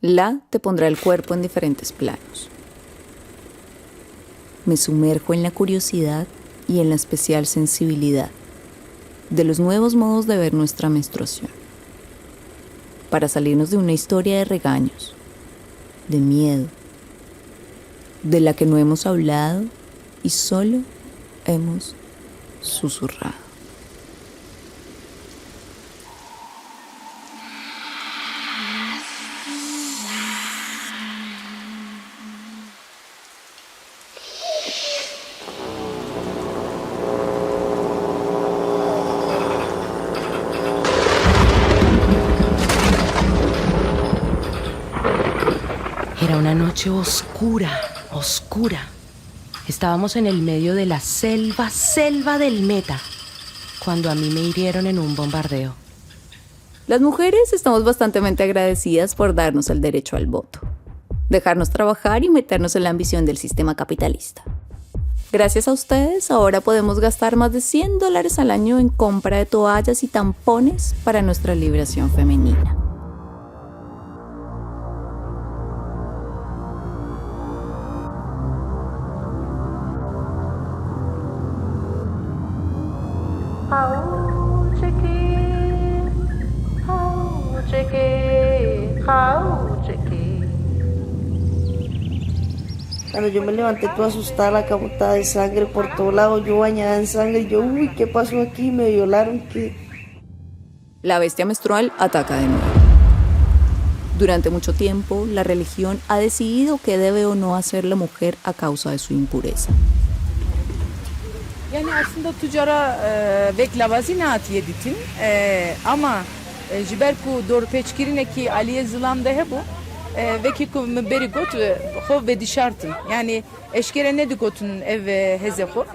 La te pondrá el cuerpo en diferentes planos. Me sumerjo en la curiosidad y en la especial sensibilidad de los nuevos modos de ver nuestra menstruación, para salirnos de una historia de regaños, de miedo, de la que no hemos hablado y solo hemos susurrado. Era una noche oscura, oscura. Estábamos en el medio de la selva del Meta, cuando a mí me hirieron en un bombardeo. Las mujeres estamos bastante agradecidas por darnos el derecho al voto, dejarnos trabajar y meternos en la ambición del sistema capitalista. Gracias a ustedes, ahora podemos gastar más de $100 al año en compra de toallas y tampones para nuestra liberación femenina. Cuando yo me levanté toda asustada, la cabotada de sangre por todo lado, yo bañada en sangre, yo, uy, ¿qué pasó aquí? ¿Me violaron? ¿Qué? La bestia menstrual ataca de nuevo. Durante mucho tiempo, la religión ha decidido qué debe o no hacer la mujer a causa de su impureza. Yani aslında tüccara veklava zinat yeditin ama jiberku dor peçkirineki aliye zılanda hebu vekiku berigot ho ve dişartın yani eşkere ne dikotun ev heze ho